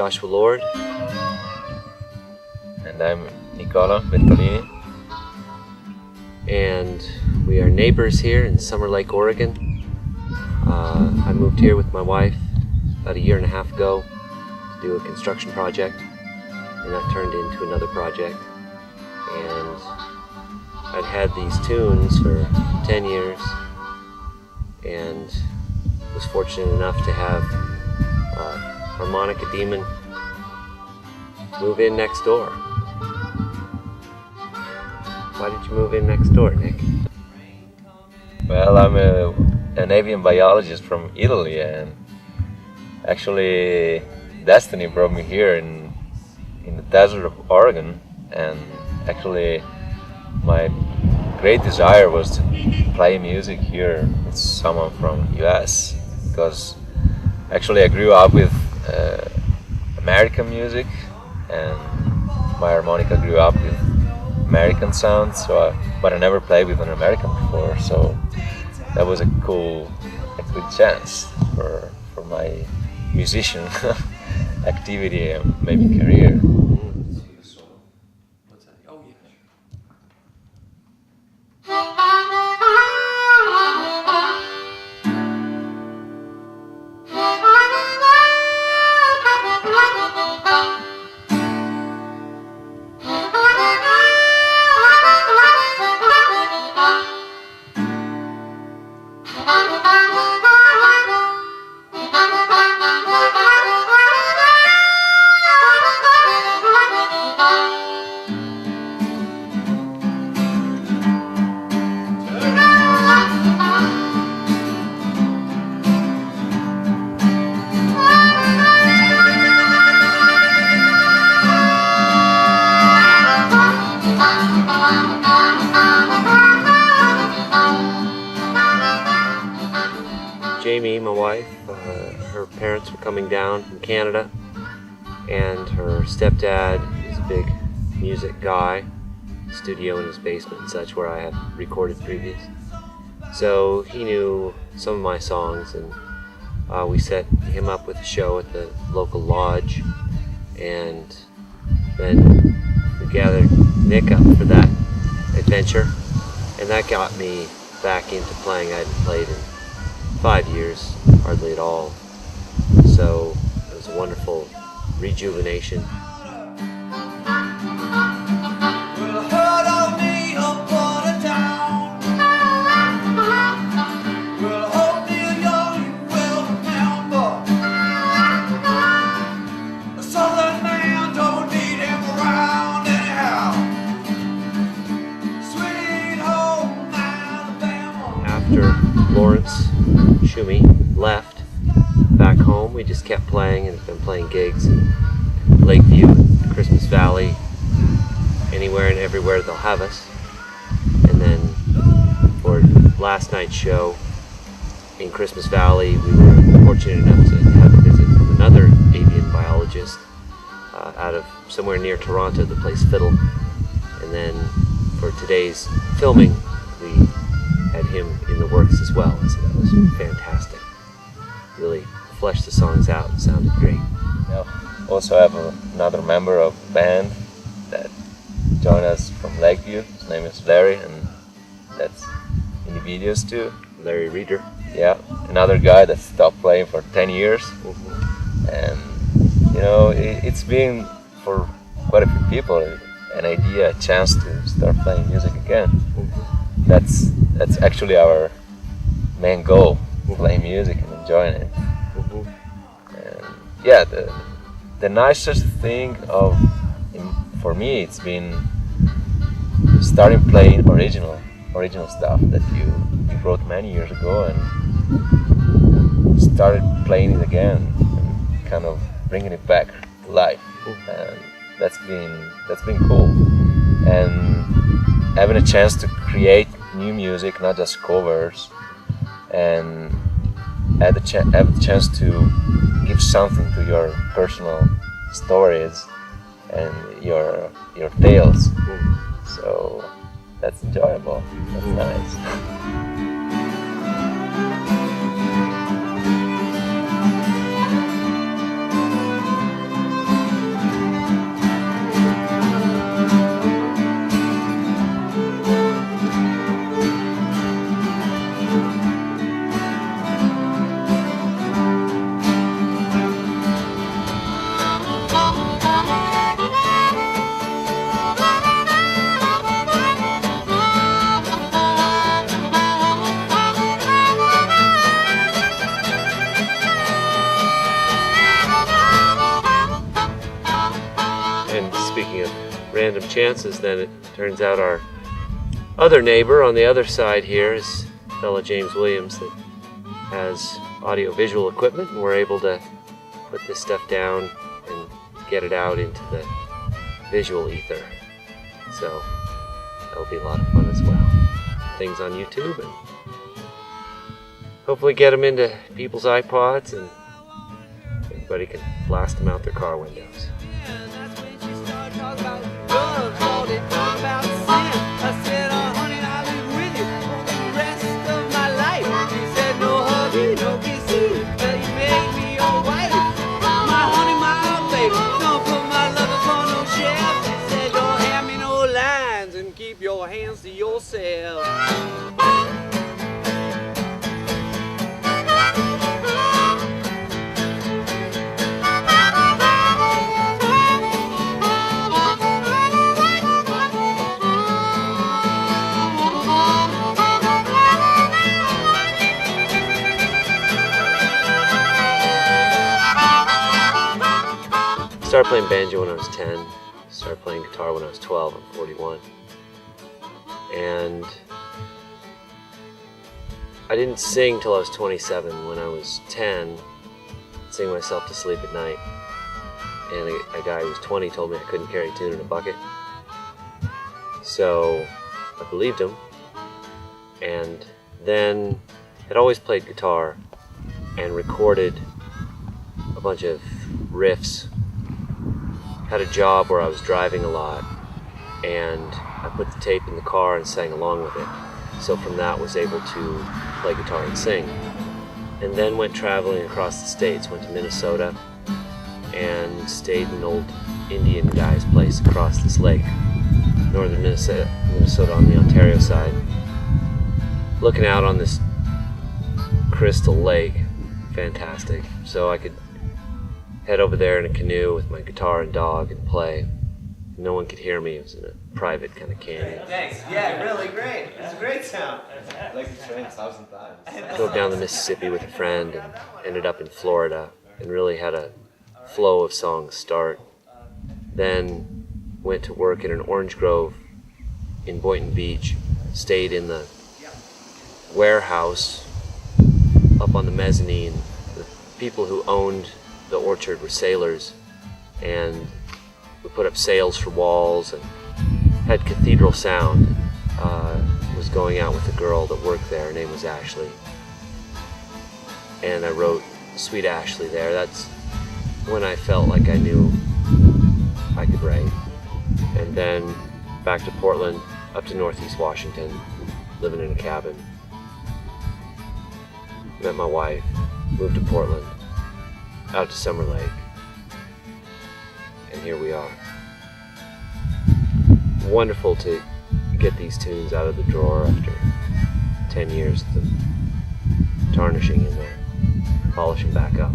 Joshua Lord. And I'm Nicola Ventolini. And we are neighbors here in Summer Lake, Oregon. I moved here with my wife about a year and a half ago to do a construction project, and that turned into another project. And I'd had these tunes for 10 years and was fortunate enough to have Harmonica Demon move in next door. Why did you move in next door, Nick? Well, I'm an avian biologist from Italy, and actually destiny brought me here in the desert of Oregon. And actually my great desire was to play music here with someone from US, because actually I grew up with American music, and my harmonica grew up with American sounds, but I never played with an American before, so that was a good chance for my musician activity and maybe career. Jamie, my wife, her parents were coming down from Canada, and her stepdad is a big music guy, studio in his basement and such where I have recorded previous. So he knew some of my songs, and we set him up with a show at the local lodge, and then we gathered Nick up for that adventure, and that got me back into playing. I hadn't played in 5 years, hardly at all. So it was a wonderful rejuvenation. After Lawrence Schumi left back home, we just kept playing and have been playing gigs in Lakeview, Christmas Valley, anywhere and everywhere they'll have us. And then for last night's show in Christmas Valley, we were fortunate enough to have a visit from another avian biologist out of somewhere near Toronto, the place Fiddle. And then for today's filming, we had him in the works as well, so that was fantastic. Really fleshed the songs out and sounded great. Yeah. Also have another member of the band that joined us from Lakeview. His name is Larry, and that's in the videos too. Larry Reeder. Yeah, another guy that stopped playing for 10 years. And you know, it's been for quite a few people an idea, a chance to start playing music again. That's actually our main goal, playing music and enjoying it. And yeah, the nicest thing for me, it's been starting playing original stuff that you wrote many years ago, and started playing it again and kind of bringing it back to life. And that's been cool. And having a chance to create new music, not just covers, and have the chance to give something to your personal stories and your tales. So that's enjoyable. That's nice. random chances, then it turns out our other neighbor on the other side here is fellow James Williams that has audio-visual equipment, and we're able to put this stuff down and get it out into the visual ether. So that'll be a lot of fun as well. Things on YouTube, and hopefully get them into people's iPods, and everybody can blast them out their car windows. Keep your hands to yourself. Started playing banjo when I was 10. Started playing guitar when I was 12. I'm 41. And I didn't sing till I was 27. When I was 10, I'd sing myself to sleep at night. And a guy who was 20 told me I couldn't carry a tune in a bucket. So I believed him. And then I'd always played guitar and recorded a bunch of riffs. Had a job where I was driving a lot, and I put the tape in the car and sang along with it. So from that was able to play guitar and sing. And then went traveling across the states, went to Minnesota and stayed in an old Indian guy's place across this lake, northern Minnesota on the Ontario side, looking out on this crystal lake. Fantastic. So I could head over there in a canoe with my guitar and dog and play. No one could hear me. It was in a private kind of canyon. Thanks. Yeah, really great. It's a great sound. Like the train 1,000 times. Drove down the Mississippi with a friend and ended up in Florida and really had a flow of songs start. Then went to work in an orange grove in Boynton Beach. Stayed in the warehouse up on the mezzanine. The people who owned the orchard were sailors, and we put up sails for walls and had cathedral sound. Was going out with a girl that worked there. Her name was Ashley, and I wrote Sweet Ashley there. That's when I felt like I knew I could write. And then back to Portland, up to Northeast Washington, living in a cabin. Met my wife, moved to Portland, out to Summer Lake, and here we are. Wonderful to get these tunes out of the drawer after 10 years of them tarnishing in there, polishing back up.